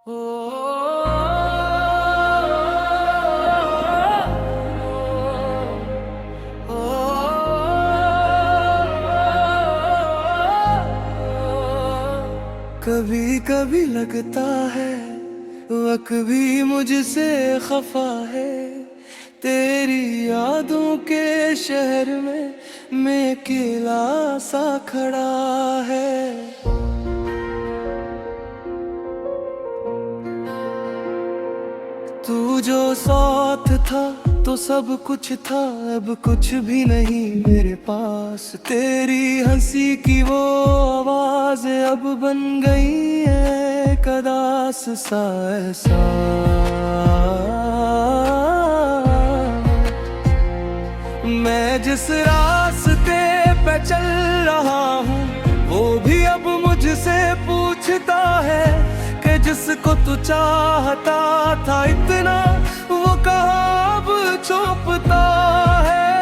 ओ, ओ, कभी कभी लगता है वक्त भी मुझसे खफा है। तेरी यादों के शहर में मैं अकेला सा खड़ा है। तू जो साथ था तो सब कुछ था, अब कुछ भी नहीं मेरे पास। तेरी हंसी की वो आवाज अब बन गई है एक अदास सा एहसास। मैं जिस रास्ते पे चल रहा हूँ वो भी अब मुझसे पूछता है कि जिसको तू चाहता था इतना वो कहाँ अब छुपता है।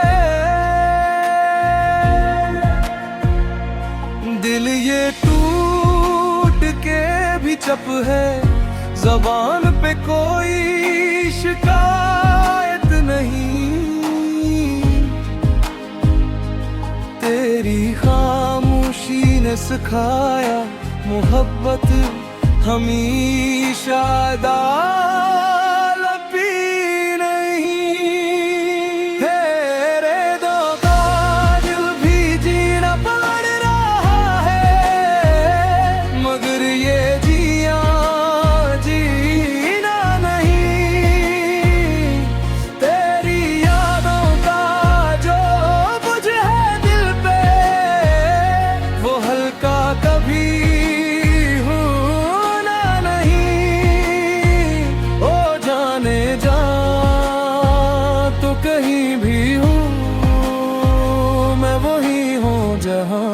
दिल ये टूट के भी चुप है, ज़बान पे कोई शिकायत नहीं। तेरी खामोशी ने सिखाया मोहब्बत हमेशा दालपी नहीं। तेरे धोखा दिल भी जीना पड़ रहा है, मगर ये जिया जीना नहीं। तेरी यादों का जो बोझ है दिल पे वो हल्का कभी कहीं भी हूँ मैं वही हूँ जहाँ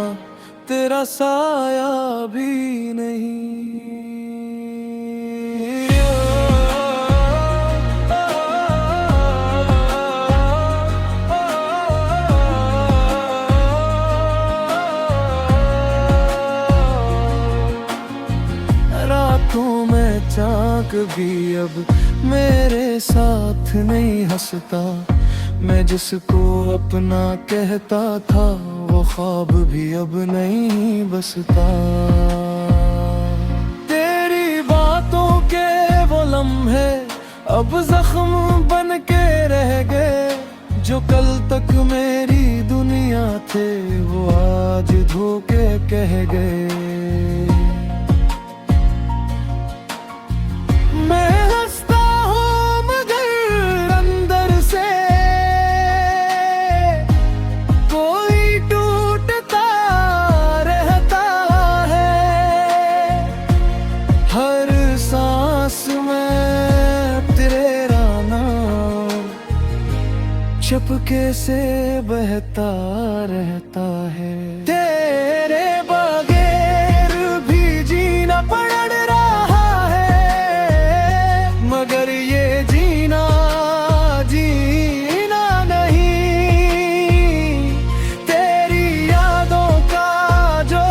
तेरा साया भी नहीं। रातों में चाक भी अब मेरे साथ नहीं हंसता। मैं जिसको अपना कहता था वो ख्वाब भी अब नहीं बसता। तेरी बातों के वो लम्हे अब जख्म बन के रह गए। जो कल तक मेरी दुनिया थे वो आज धोखे कह गए। चुपके से बहता रहता है। तेरे बगैर भी जीना पड़ रहा है, मगर ये जीना जीना नहीं। तेरी यादों का जो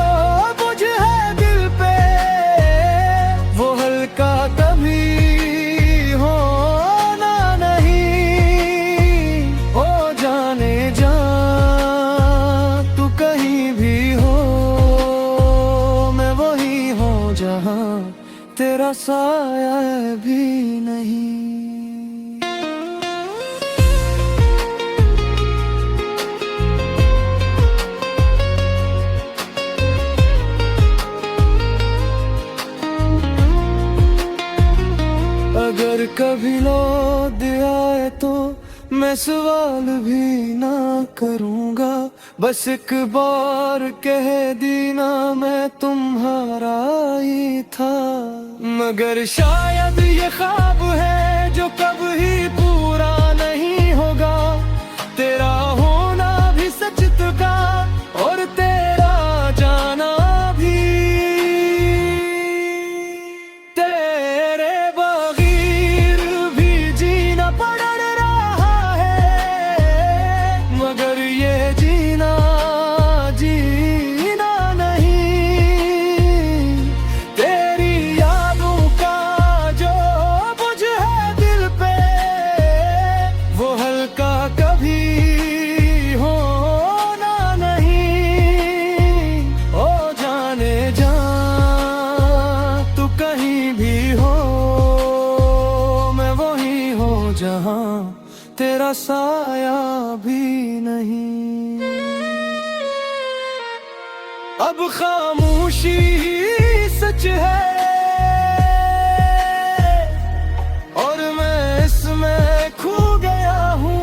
बोझ है दिल पे वो हल्का कभी तेरा साया भी नहीं। अगर कभी लौट आए तो मैं सवाल भी ना करूँगा। बस एक बार कह देना मैं तुम्हारा ही था। मगर शायद ये ख्वाब है जो कभी पूरा नहीं होगा। तेरा होना भी सच था और तेरा जाना भी। तेरे बगैर भी जीना पड़ रहा है, मगर ये जीना जीना नहीं। तेरी यादों का तेरा साया भी नहीं। अब खामोशी ही सच है और मैं इसमें खो गया हूँ।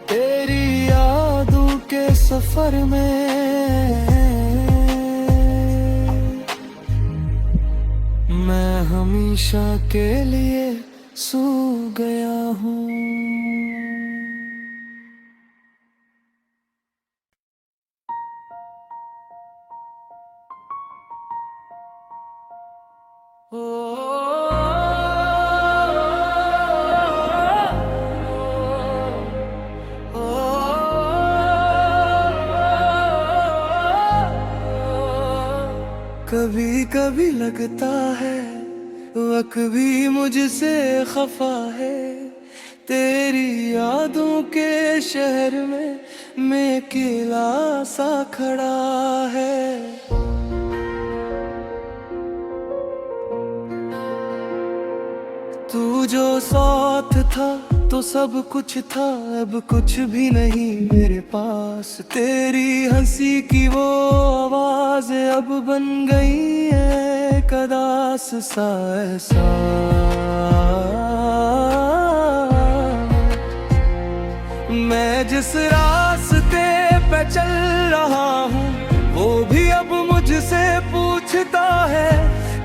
तेरी यादों के सफर में मैं हमेशा के लिए सो गया हूँ। कभी कभी लगता है वक्त भी मुझसे खफा है। तेरी यादों के शहर में मैं अकेला सा खड़ा है। तू जो साथ था तो सब कुछ था, अब कुछ भी नहीं मेरे पास। तेरी हंसी की वो आवाज अब बन गई है कदास सा एहसास। मैं जिस रास्ते पे चल रहा हूँ वो भी अब मुझसे पूछता है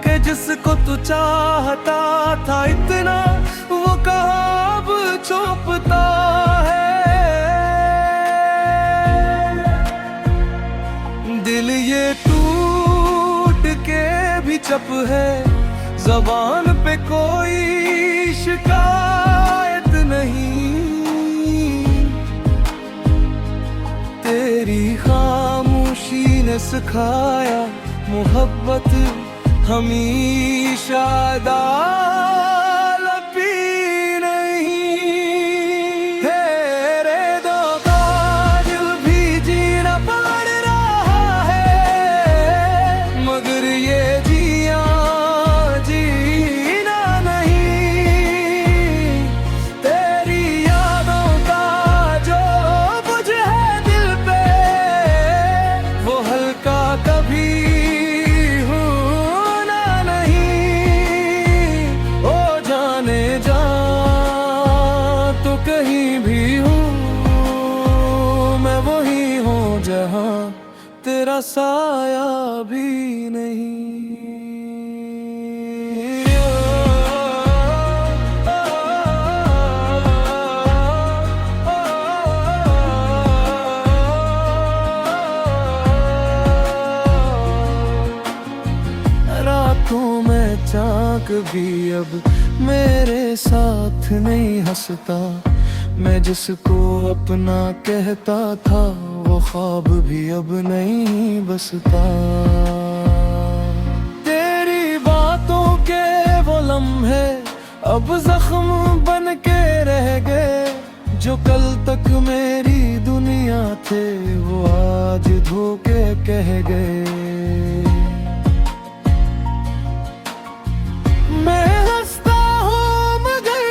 कि जिसको तू चाहता था इतना वो कहाँ अब छुपता है। दिल ये टूट के भी चुप है, ज़बान पे कोई शिकायत नहीं। तेरी खामोशी ने सिखाया मोहब्बत हमेशा दालपी नहीं। तेरे धोखा दिल भी जीना पड़ रहा है, मगर ये जिया जीना नहीं। तेरी यादों का जो बोझ है दिल पे वो हल्का कभी तेरा साया भी नहीं। रातों में चाक भी अब मेरे साथ नहीं हंसता। मैं जिसको अपना कहता था वो ख्वाब भी अब नहीं बसता। तेरी बातों के वो लम्हे अब जख्म बन के रह गए। जो कल तक मेरी दुनिया थे वो आज धोखे कह गए। मैं हंसता हूँ मगर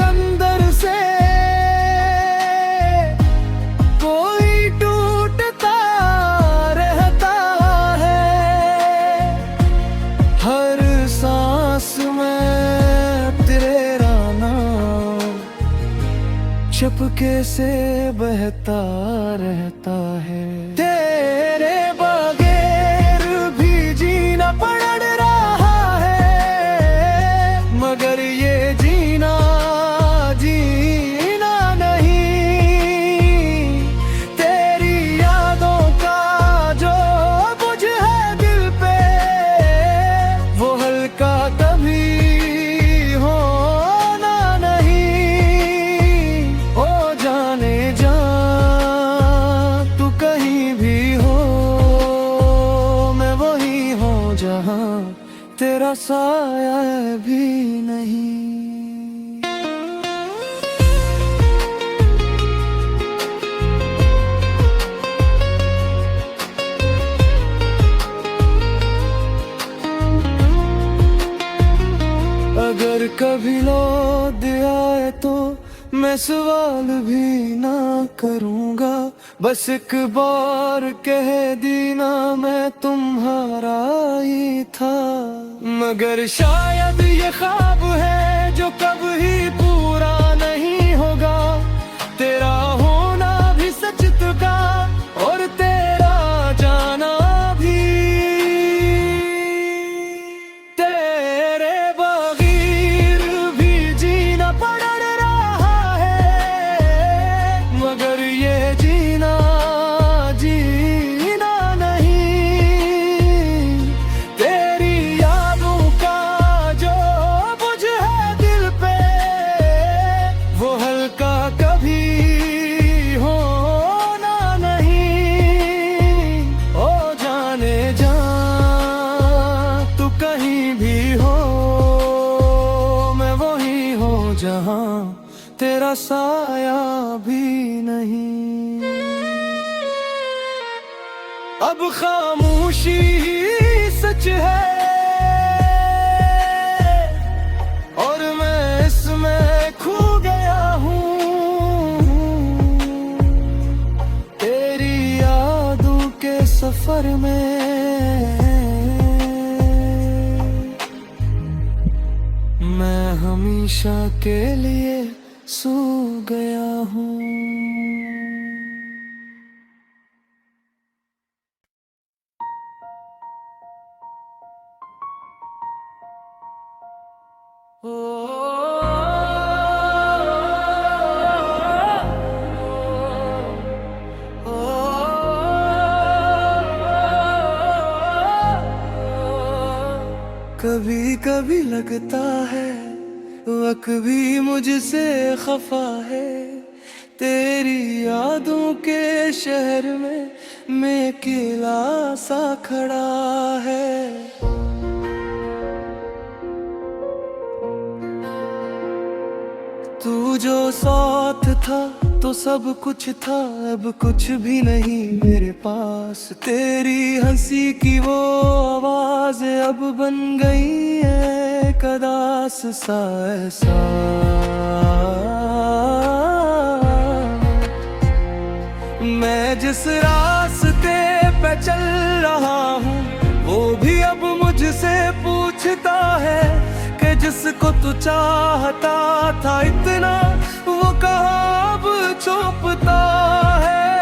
अंदर से कोई टूटता रहता है। हर सांस में तेरा नाम चुपके से बहता रहता है। तेरे बगैर भी जीना पड़ रहा है, मगर ये जीना जीना नहीं। तेरी यादों का जो बोझ है दिल पे वो हल्का कभी होना नहीं। ओ जाने जा तू कहीं भी हो, मैं वही हूँ जहाँ तेरा साया भी नहीं। अगर कभी लौट मैं सवाल भी ना करूँगा, बस एक बार कह देना मैं तुम्हारा ही था। मगर शायद ये ख्वाब है जो कभी पूरा नहीं होगा, तेरा होना भी सच था और तेरा जाना भी। तेरे बगैर भी जीना पड़ रहा है, मगर ये जीना जीना नहीं। तेरी यादों का जो बोझ है दिल पे, वो हल्का कभी होना नहीं। ओ जाने जा तू कहीं भी हो, मैं वही हो जहां तेरा साया भी नहीं। अब खामोशी ही सच है और मैं इसमें खो गया हूँ। तेरी यादों के सफर में मैं हमेशा के लिए सो गया हूँ। कभी कभी लगता है वक्त भी मुझसे खफा है, तेरी यादों के शहर में मैं अकेला सा खड़ा है। तू जो साथ था तो सब कुछ था, अब कुछ भी नहीं मेरे पास। तेरी हंसी की वो आवाज अब बन गई है कदास सा एहसास। मैं जिस रास्ते पे चल रहा हूँ, वो भी अब मुझसे पूछता है कि जिसको तू चाहता था इतना, वो कहाँ अब छुपता है।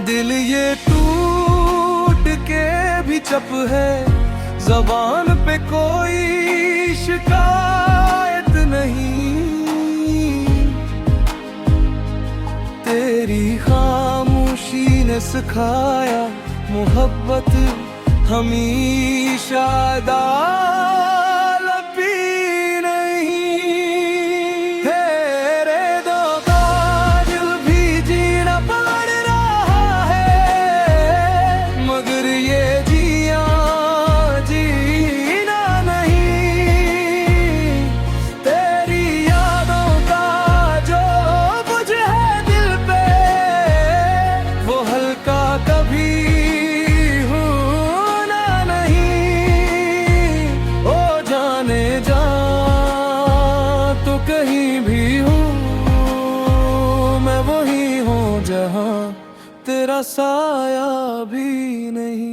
दिल ये टूट के भी चुप है, ज़बान पे कोई शिकायत नहीं। तेरी खामोशी ने सिखाया मोहब्बत हमेशा दालपी नहीं है। रे दो दिल भी जीना पड़ रहा है, मगर ये जिया जीना नहीं। तेरी यादों का जो बोझ है दिल पे, वो हल्का कभी तेरा साया भी नहीं।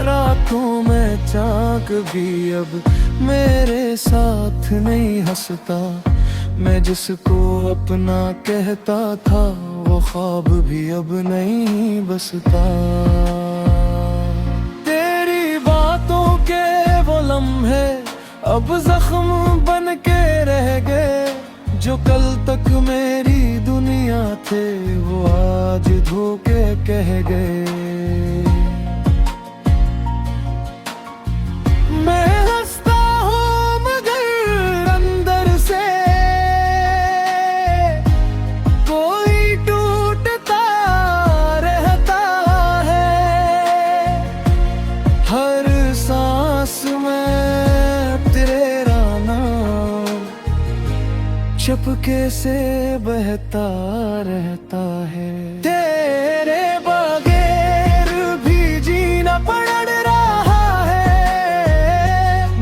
रातों में चाक भी अब मेरे साथ नहीं हंसता, मैं जिसको अपना कहता था वो ख्वाब भी अब नहीं बसता। तेरी बातों के वो लम्हे अब जख्म बन के रह गए, जो कल तक मेरी दुनिया थे वो आज धोखे कह गए। मैं हंसता हूँ मगर अंदर से कोई टूटता रहता है। हर सांस में तेरा नाम से बहता रहता है। तेरे बगैर भी जीना पड़ रहा है,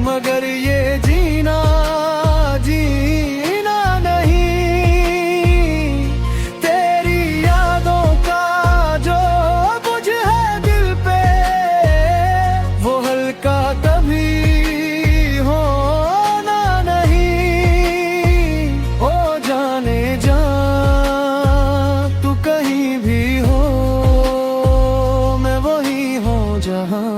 मगर ये जीना जीना नहीं। तेरी यादों का जो बोझ है दिल पे, वो हल्का कभी होना नहीं। ओ जाने जा तू कहीं भी हो, मैं वही हूँ जहाँ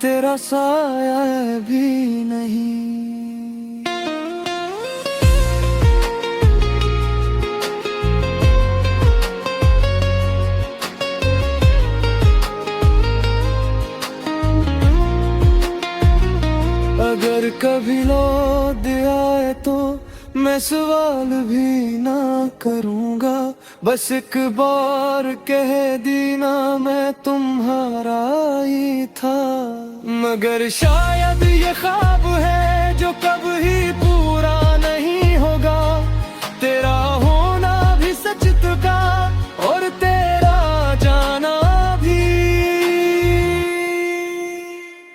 तेरा साया भी नहीं। अगर कभी लौट आए तो मैं सवाल भी ना करूँगा, बस एक बार कह देना मैं तुम्हारा ही था। मगर शायद ये ख्वाब है जो कभी पूरा नहीं होगा, तेरा होना भी सच था और तेरा जाना भी।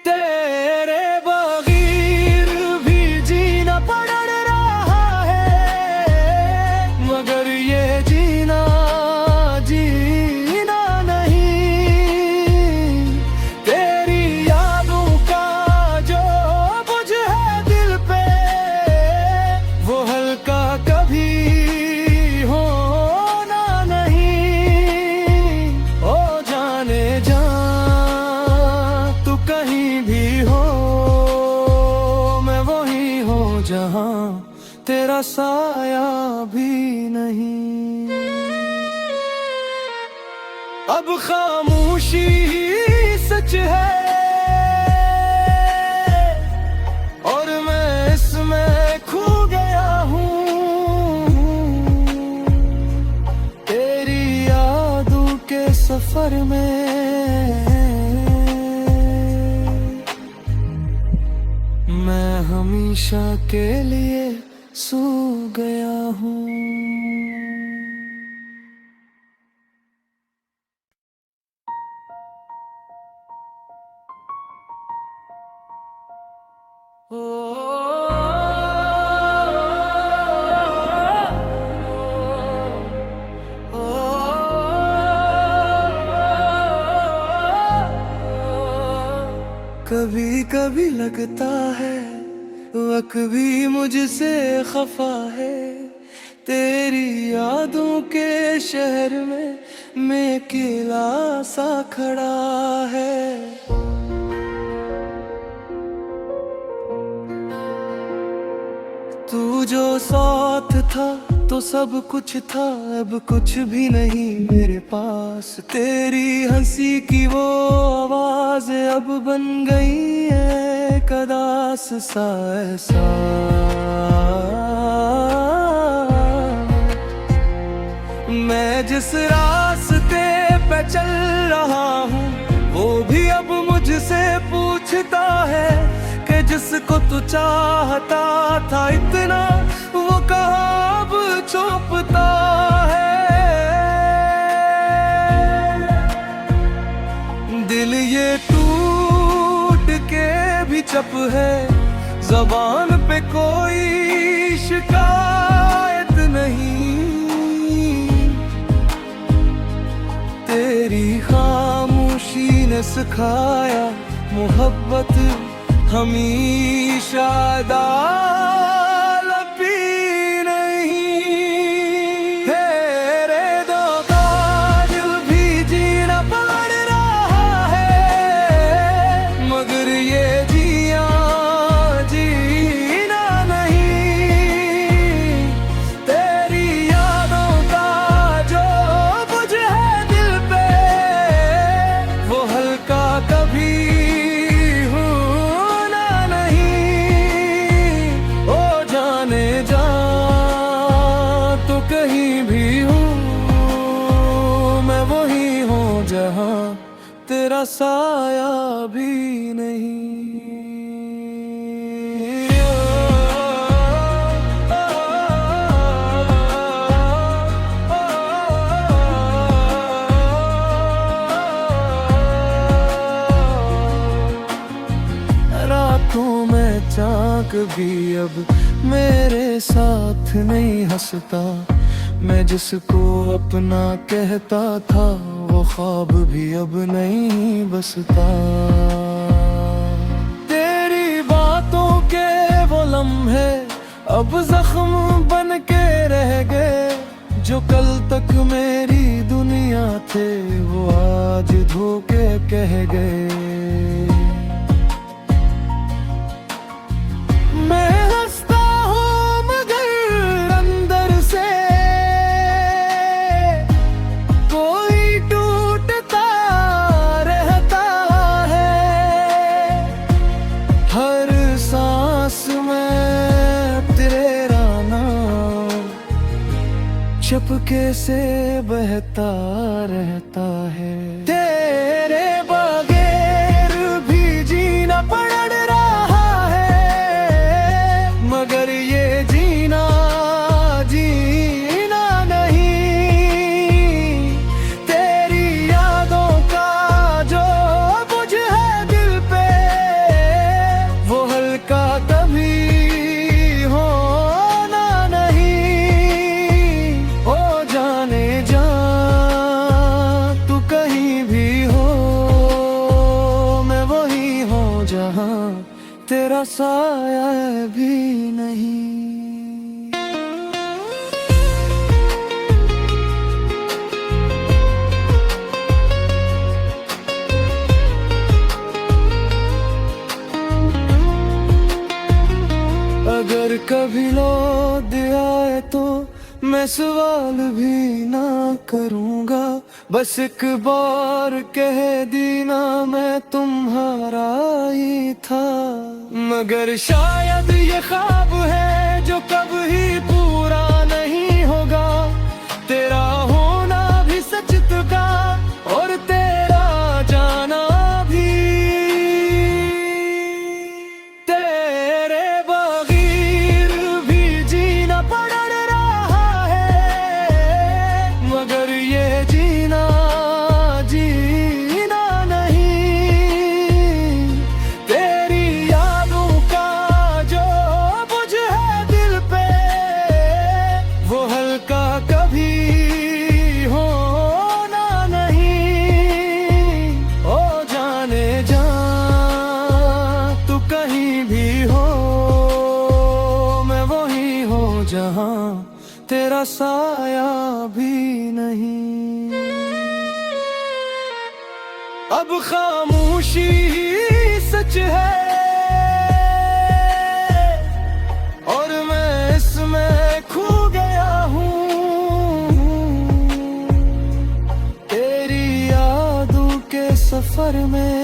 तेरे बगैर भी जीना पड़ रहा है, मगर ये जीना जीना नहीं। तेरी यादों का जो बोझ है दिल पे, वो हल्का कभी होना नहीं। ओ जाने जा तू कहीं भी हो, मैं वही हूँ जहाँ तेरा साया भी नहीं। अब खामोशी ही सच है और मैं इसमें खो गया हूँ। तेरी यादों के सफर में मैं हमेशा के लिए सो गया हूँ। कभी कभी लगता है वक्त भी मुझसे खफा है, तेरी यादों के शहर में मैं अकेला सा खड़ा है। तू जो साथ था तो सब कुछ था, अब कुछ भी नहीं मेरे पास। तेरी हंसी की वो आवाज अब बन गई है कदास सा एहसास। मैं जिस रास्ते पे चल रहा हूँ, वो भी अब मुझसे पूछता है कि जिसको तू चाहता था इतना, वो कहाँ अब छुपता है। दिल ये टूट के भी चुप है, ज़बान पे कोई शिकायत नहीं। तेरी खामोशी ने सिखाया मोहब्बत हमेशा दालपी नहीं। तेरे दो दिल भी जीना पड़ रहा है, मगर ये जिया जीना नहीं। तेरी यादों का जो बोझ है दिल पे, वो हल्का कभी जहाँ तेरा साया भी नहीं। भी अब मेरे साथ नहीं हंसता। मैं जिसको अपना कहता था वो ख्वाब भी अब नहीं बसता। तेरी बातों के वो लम्हे अब जख्म बन के रह गए। जो कल तक मेरी दुनिया थे वो आज धोखे कह गए। मैं हंसता हूँ मगर अंदर से कोई टूटता रहता है। हर सांस में तेरा नाम चुपके से बहता रहता है। तेरे बगैर भी जीना पड़ रहा है, मगर ये जीना जीना नहीं। तेरी यादों का जो बोझ है दिल पे वो हल्का कभी होना नहीं। ओ जाने जा तू कहीं भी हो, मैं वही हूँ जहाँ तेरा साया भी नहीं। अगर कभी लौट आए तो मैं सवाल भी ना करूँगा। बस एक बार कह देना मैं तुम्हारा ही था। मगर शायद ये ख्वाब है जो कभी पूरा नहीं होगा। तेरा होना भी सच था और तेरा जाना भी। तेरे बगैर भी जीना पड़ रहा है, मगर ये जीना जीना नहीं। तेरी यादों का जो बोझ है दिल पे वो हल्का कभी होना नहीं। ओ जाने जा तू कहीं भी हो, मैं वही हूँ जहाँ तेरा साया भी नहीं। अब खामोशी ही सच है और मैं इसमें खो गया हूँ। तेरी यादों के सफर में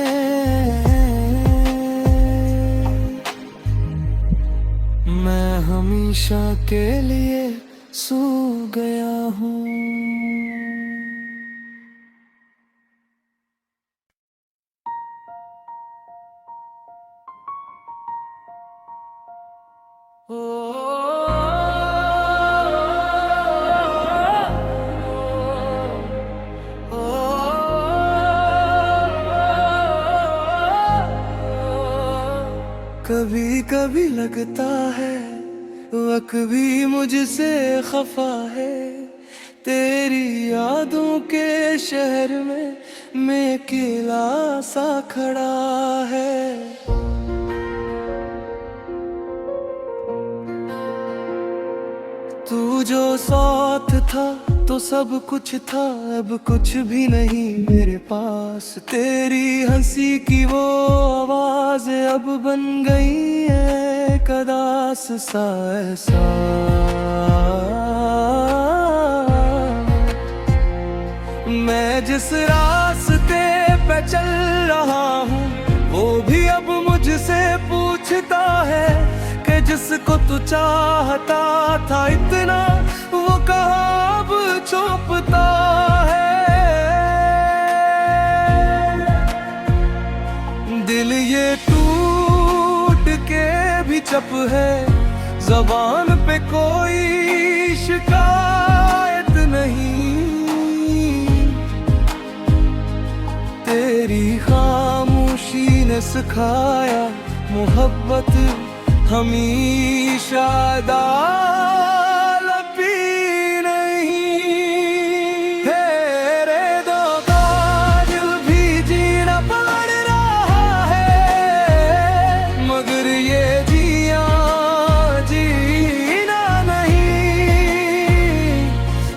मैं हमेशा के लिए सो गया हूँ। कभी कभी लगता है वक्त भी मुझसे खफा है। तेरी यादों के शहर में मैं अकेला सा खड़ा है। तू जो साथ था तो सब कुछ था, अब कुछ भी नहीं मेरे पास। तेरी हंसी की वो आवाज अब बन गई है कदास सा एहसास। मैं जिस रास्ते पे चल रहा हूँ वो भी अब मुझसे पूछता है कि जिसको तू चाहता था इतना वो कहाँ अब छुपता है। दिल ये टूट के भी चुप है, ज़बान पे कोई शिकायत नहीं। तेरी खामोशी ने सिखाया मोहब्बत हमेशा दाल पी नहीं। तेरे दो काजल भी जीना पड़ रहा है, मगर ये जिया जीना नहीं।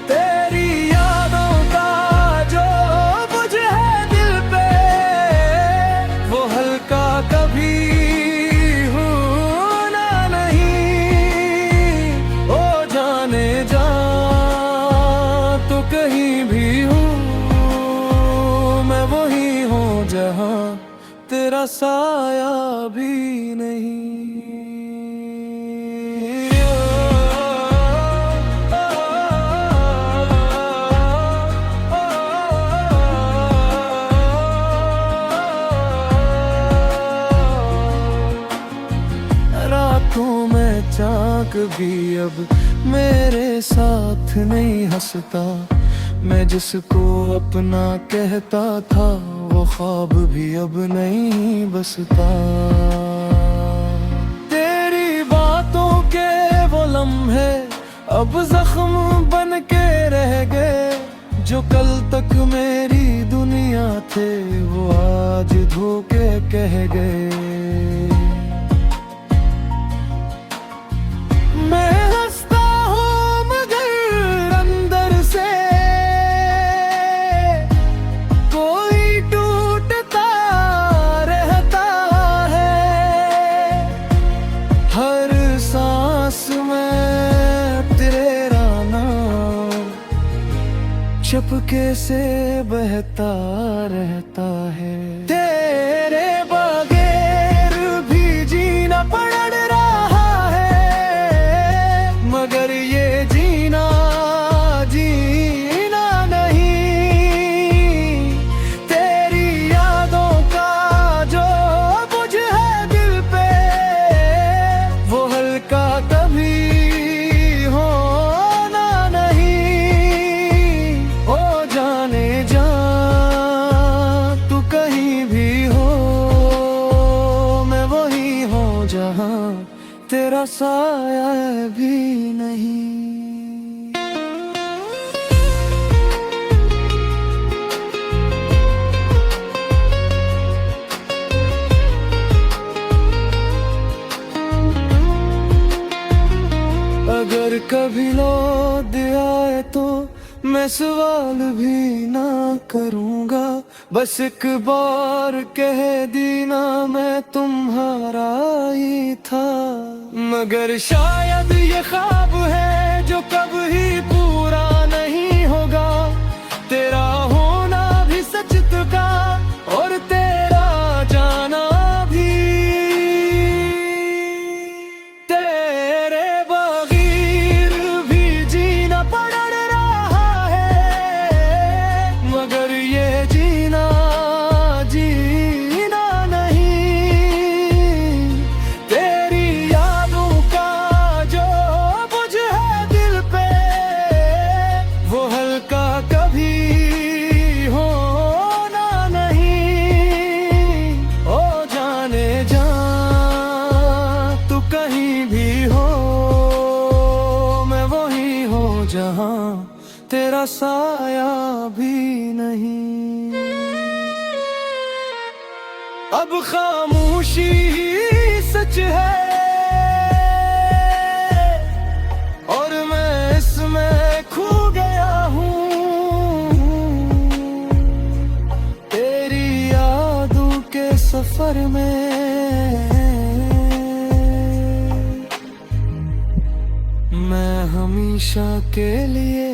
तेरी यादों का जो बुझ है दिल पे, वो हल्का कभी कहीं भी हूँ मैं वही हूँ जहाँ तेरा साया भी नहीं। रातों में चाक भी अब मेरे साथ नहीं हंसता। मैं जिसको अपना कहता था, वो ख्वाब भी अब नहीं बसता। तेरी बातों के वो लम्हे अब जख्म बन के रह गए। जो कल तक मेरी दुनिया थे, वो आज धोखे कह गए। चुपके से बहता रहता है। तेरे बगैर भी जीना पड़ रहा है, मगर ये जीना जीना नहीं। तेरी यादों का जो बुझ है दिल पे, वो हल्का कभी तेरा साया भी नहीं। अगर कभी लौट आए तो मैं सवाल भी ना करूँगा। बस एक बार कह देना मैं तुम्हारा ही था। मगर शायद ये ख्वाब है जो कभी पूरा नहीं होगा। तेरा होना भी सच था और तेरा जाना भी। तेरे बगैर भी जीना पड़ रहा है, मगर ये जीना जीना नहीं। तेरी यादों का जो बुझ है दिल पे, वो हल्का कभी होना नहीं। ओ जाने जा तू कहीं भी हो, मैं वही हूँ जहाँ तेरा साया भी नहीं। अब खामोशी ही सच है और मैं इसमें खो गया हूँ। तेरी यादों के सफर में मैं हमेशा के लिए